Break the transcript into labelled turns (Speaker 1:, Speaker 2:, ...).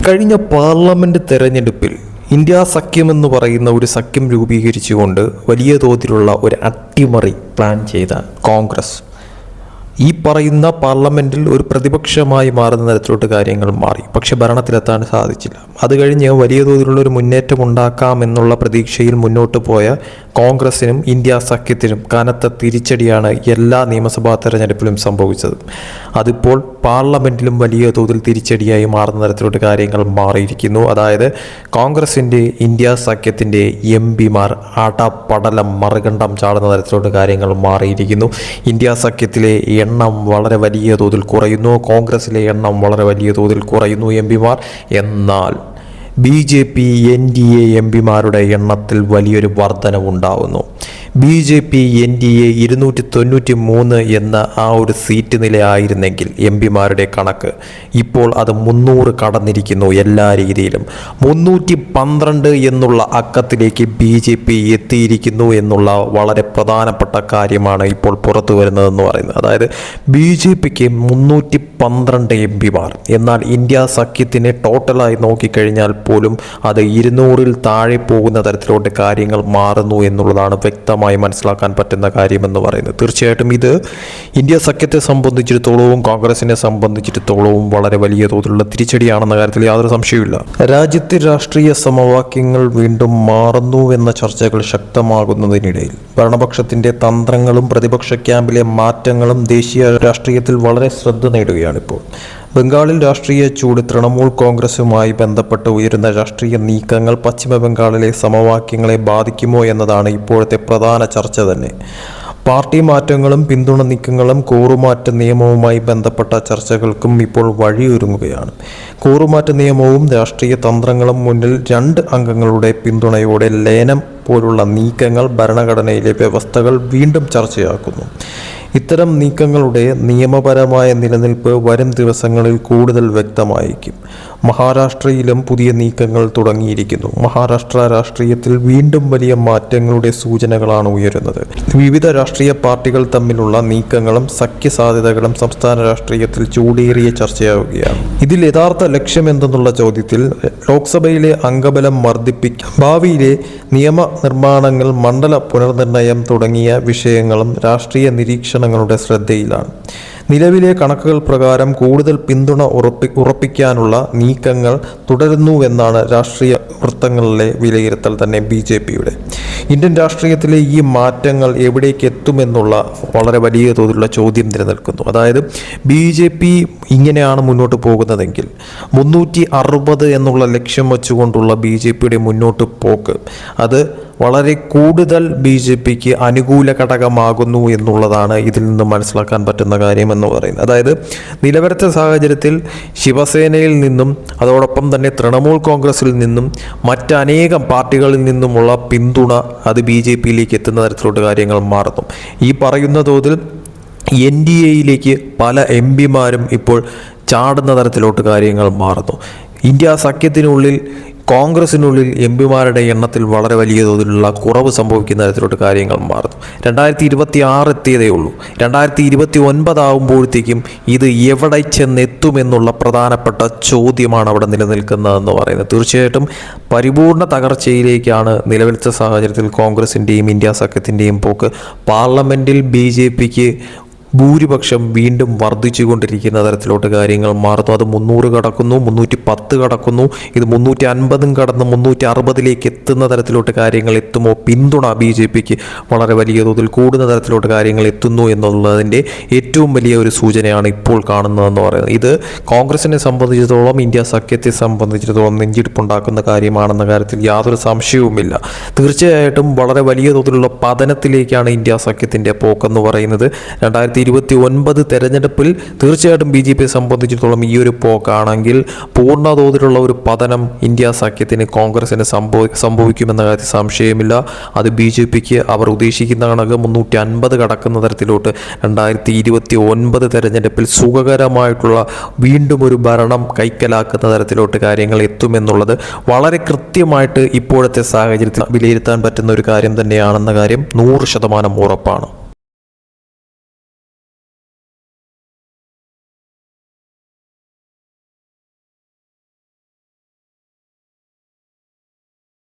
Speaker 1: കഴിഞ്ഞ പാർലമെന്റ് തെരഞ്ഞെടുപ്പിൽ ഇന്ത്യ സഖ്യമെന്ന് പറയുന്ന ഒരു സഖ്യം രൂപീകരിച്ചുകൊണ്ട് വലിയ തോതിലുള്ള ഒരു അട്ടിമറി പ്ലാൻ ചെയ്ത കോൺഗ്രസ് ഈ പറയുന്ന പാർലമെൻറ്റിൽ ഒരു പ്രതിപക്ഷമായി മാറുന്ന തരത്തിലോട്ട് കാര്യങ്ങൾ മാറി. പക്ഷെ ഭരണത്തിലെത്താൻ സാധിച്ചില്ല. അത് കഴിഞ്ഞ് വലിയ തോതിലുള്ള ഒരു മുന്നേറ്റം ഉണ്ടാക്കാമെന്നുള്ള പ്രതീക്ഷയിൽ മുന്നോട്ട് പോയ കോൺഗ്രസിനും ഇന്ത്യ സഖ്യത്തിനും കനത്ത തിരിച്ചടിയാണ് എല്ലാ നിയമസഭാ തെരഞ്ഞെടുപ്പിലും സംഭവിച്ചത്. അതിപ്പോൾ പാർലമെൻറ്റിലും വലിയ തോതിൽ തിരിച്ചടിയായി മാറുന്ന തരത്തിലോട്ട് കാര്യങ്ങൾ മാറിയിരിക്കുന്നു. അതായത് കോൺഗ്രസിൻ്റെ ഇന്ത്യ സഖ്യത്തിൻ്റെ എംപിമാർ അടപടലം മറുകണ്ഠം ചാടുന്ന തരത്തിലോട്ട് കാര്യങ്ങൾ മാറിയിരിക്കുന്നു. ഇന്ത്യ സഖ്യത്തിലെ എണ്ണം വളരെ വലിയ തോതിൽ കുറയുന്നു, കോൺഗ്രസിലെ എണ്ണം വളരെ വലിയ തോതിൽ കുറയുന്നു എംപിമാർ. എന്നാൽ BJP NDA എംപിമാരുടെ എണ്ണത്തിൽ വലിയൊരു വർധനവുണ്ടാവുന്നു. BJP NDA 293 എന്ന ആ ഒരു സീറ്റ് നിലയായിരുന്നെങ്കിൽ എംപിമാരുടെ കണക്ക് ഇപ്പോൾ അത് 300 കടന്നിരിക്കുന്നു. എല്ലാ രീതിയിലും 312 എന്നുള്ള അക്കത്തിലേക്ക് BJP എത്തിയിരിക്കുന്നു എന്നുള്ള വളരെ പ്രധാനപ്പെട്ട കാര്യമാണ് ഇപ്പോൾ പുറത്തു വരുന്നതെന്ന് പറയുന്നത്. അതായത് BJPക്ക് 312 എംപിമാർ, എന്നാൽ ഇന്ത്യ സഖ്യത്തിനെ ടോട്ടലായി നോക്കിക്കഴിഞ്ഞാൽ പോലും അത് 200-ൽ താഴെ പോകുന്ന തരത്തിലോട്ട് കാര്യങ്ങൾ മാറുന്നു എന്നുള്ളതാണ് വ്യക്തമായി മനസ്സിലാക്കാൻ പറ്റുന്ന കാര്യമെന്ന് പറയുന്നത്. തീർച്ചയായിട്ടും ഇത് ഇന്ത്യ സഖ്യത്തെ സംബന്ധിച്ചിടത്തോളവും കോൺഗ്രസിനെ സംബന്ധിച്ചിടത്തോളവും വളരെ വലിയ തോതിലുള്ള തിരിച്ചടിയാണെന്ന കാര്യത്തിൽ യാതൊരു സംശയവുമില്ല. രാജ്യത്തെ രാഷ്ട്രീയ സമവാക്യങ്ങൾ വീണ്ടും മാറുന്നുവെന്ന ചർച്ചകൾ ശക്തമാകുന്നതിനിടയിൽ ഭരണപക്ഷത്തിന്റെ തന്ത്രങ്ങളും പ്രതിപക്ഷ ക്യാമ്പിലെ മാറ്റങ്ങളും ദേശീയ രാഷ്ട്രീയത്തിൽ വളരെ ശ്രദ്ധ നേടുകയാണിപ്പോൾ. ബംഗാളിൽ രാഷ്ട്രീയ ചൂട്, തൃണമൂൽ കോൺഗ്രസുമായി ബന്ധപ്പെട്ട് ഉയരുന്ന രാഷ്ട്രീയ നീക്കങ്ങൾ പശ്ചിമ ബംഗാളിലെ സമവാക്യങ്ങളെ ബാധിക്കുമോ എന്നതാണ് ഇപ്പോഴത്തെ പ്രധാന ചർച്ച തന്നെ. പാർട്ടി മാറ്റങ്ങളും പിന്തുണ നീക്കങ്ങളും കൂറുമാറ്റ നിയമവുമായി ബന്ധപ്പെട്ട ചർച്ചകൾക്കും ഇപ്പോൾ വഴിയൊരുങ്ങുകയാണ്. കൂറുമാറ്റ നിയമവും രാഷ്ട്രീയ തന്ത്രങ്ങളും മുന്നിൽ 2 അംഗങ്ങളുടെ പിന്തുണയോടെ ലയനം പോലുള്ള നീക്കങ്ങൾ ഭരണഘടനയിലെ വ്യവസ്ഥകൾ വീണ്ടും ചർച്ചയാക്കുന്നു. ഇത്തരം നീക്കങ്ങളുടെ നിയമപരമായ നിലനിൽപ്പ് വരും ദിവസങ്ങളിൽ കൂടുതൽ വ്യക്തമായിരിക്കും. മഹാരാഷ്ട്രയിലും പുതിയ നീക്കങ്ങൾ തുടങ്ങിയിരിക്കുന്നു. മഹാരാഷ്ട്ര രാഷ്ട്രീയത്തിൽ വീണ്ടും വലിയ മാറ്റങ്ങളുടെ സൂചനകളാണ് ഉയരുന്നത്. വിവിധ രാഷ്ട്രീയ പാർട്ടികൾ തമ്മിലുള്ള നീക്കങ്ങളും സഖ്യസാധ്യതകളും സംസ്ഥാന രാഷ്ട്രീയത്തിൽ ചൂടേറിയ ചർച്ചയാവുകയാണ്. ഇതിൽ യഥാർത്ഥ ലക്ഷ്യം എന്തെന്നുള്ള ചോദ്യത്തിൽ ലോക്സഭയിലെ അംഗബലം വർദ്ധിപ്പിക്കുക, ഭാവിയിലെ നിയമനിർമ്മാണങ്ങൾ, മണ്ഡല പുനർനിർണയം തുടങ്ങിയ വിഷയങ്ങളും രാഷ്ട്രീയ നിരീക്ഷണങ്ങളുടെ ശ്രദ്ധയിലാണ്. നിലവിലെ കണക്കുകൾ പ്രകാരം കൂടുതൽ പിന്തുണ ഉറപ്പിക്കാനുള്ള നീക്കങ്ങൾ തുടരുന്നുവെന്നാണ് രാഷ്ട്രീയ വൃത്തങ്ങളിലെ വിലയിരുത്തൽ തന്നെ BJPയുടെ. ഇന്ത്യൻ രാഷ്ട്രീയത്തിലെ ഈ മാറ്റങ്ങൾ എവിടേക്ക് എത്തുമെന്നുള്ള വളരെ വലിയ തോതിലുള്ള ചോദ്യം നിലനിൽക്കുന്നു. അതായത് BJP ഇങ്ങനെയാണ് മുന്നോട്ട് പോകുന്നതെങ്കിൽ 360 എന്നുള്ള ലക്ഷ്യം വെച്ചുകൊണ്ടുള്ള BJPയുടെ മുന്നോട്ട് പോക്ക് അത് വളരെ കൂടുതൽ BJPക്ക് അനുകൂല ഘടകമാകുന്നു എന്നുള്ളതാണ് ഇതിൽ നിന്ന് മനസ്സിലാക്കാൻ പറ്റുന്ന കാര്യമെന്ന് പറയുന്നത്. അതായത് നിലവിലത്തെ സാഹചര്യത്തിൽ ശിവസേനയിൽ നിന്നും അതോടൊപ്പം തന്നെ തൃണമൂൽ കോൺഗ്രസിൽ നിന്നും മറ്റനേകം പാർട്ടികളിൽ നിന്നുമുള്ള പിന്തുണ അത് BJPയിലേക്ക് എത്തുന്ന തരത്തിലോട്ട് കാര്യങ്ങൾ മാറുന്നു. ഈ പറയുന്ന തോതിൽ NDAയിലേക്ക് പല എംപിമാരും ഇപ്പോൾ ചാടുന്ന തരത്തിലോട്ട് കാര്യങ്ങൾ മാറുന്നു. ഇന്ത്യ സഖ്യത്തിനുള്ളിൽ കോൺഗ്രസിനുള്ളിൽ എംപിമാരുടെ എണ്ണത്തിൽ വളരെ വലിയ തോതിലുള്ള കുറവ് സംഭവിക്കുന്ന തരത്തിലോട്ട് കാര്യങ്ങൾ മാറുന്നു. 2026 എത്തിയതേ ഉള്ളൂ. 2029 ആകുമ്പോഴത്തേക്കും ഇത് എവിടെ ചെന്നെത്തുമെന്നുള്ള പ്രധാനപ്പെട്ട ചോദ്യമാണ് അവിടെ നിലനിൽക്കുന്നതെന്ന് പറയുന്നത്. തീർച്ചയായിട്ടും പരിപൂർണ തകർച്ചയിലേക്കാണ് നിലവിലത്തെ സാഹചര്യത്തിൽ കോൺഗ്രസിൻ്റെയും ഇന്ത്യ സഖ്യത്തിൻ്റെയും പോക്ക്. പാർലമെൻറ്റിൽ BJPക്ക് ഭൂരിപക്ഷം വീണ്ടും വർദ്ധിച്ചുകൊണ്ടിരിക്കുന്ന തരത്തിലോട്ട് കാര്യങ്ങൾ മാറുന്നു. അത് 300 കടക്കുന്നു, 310 കടക്കുന്നു, ഇത് 350 കടന്ന് 360 എത്തുന്ന തരത്തിലോട്ട് കാര്യങ്ങൾ എത്തുമോ? പിന്തുണ BJPക്ക് വളരെ വലിയ തോതിൽ കൂടുന്ന തരത്തിലോട്ട് കാര്യങ്ങൾ എത്തുന്നു എന്നുള്ളതിൻ്റെ ഏറ്റവും വലിയ ഒരു സൂചനയാണ് ഇപ്പോൾ കാണുന്നതെന്ന് പറയുന്നത്. ഇത് കോൺഗ്രസിനെ സംബന്ധിച്ചിടത്തോളം ഇന്ത്യ സഖ്യത്തെ സംബന്ധിച്ചിടത്തോളം നെഞ്ചിടിപ്പുണ്ടാക്കുന്ന കാര്യമാണെന്ന കാര്യത്തിൽ യാതൊരു സംശയവുമില്ല. തീർച്ചയായിട്ടും വളരെ വലിയ തോതിലുള്ള പതനത്തിലേക്കാണ് ഇന്ത്യ സഖ്യത്തിൻ്റെ പോക്കെന്ന് പറയുന്നത്. 2029 തെരഞ്ഞെടുപ്പിൽ തീർച്ചയായിട്ടും BJPയെ സംബന്ധിച്ചിടത്തോളം ഈ ഒരു പോക്കാണെങ്കിൽ പൂർണ്ണ തോതിലുള്ള ഒരു പതനം ഇന്ത്യ സഖ്യത്തിന് കോൺഗ്രസിന് സംഭവിക്കുമെന്ന കാര്യത്തിൽ സംശയമില്ല. അത് BJPക്ക് അവർ ഉദ്ദേശിക്കുന്ന കണക്ക് 350 കടക്കുന്ന തരത്തിലോട്ട് 2029 തെരഞ്ഞെടുപ്പിൽ സുഖകരമായിട്ടുള്ള വീണ്ടും ഒരു ഭരണം കൈക്കലാക്കുന്ന തരത്തിലോട്ട് കാര്യങ്ങൾ എത്തുമെന്നുള്ളത് വളരെ കൃത്യമായിട്ട് ഇപ്പോഴത്തെ സാഹചര്യത്തിൽ വിലയിരുത്താൻ പറ്റുന്ന ഒരു കാര്യം തന്നെയാണെന്ന കാര്യം 100% ഉറപ്പാണ്.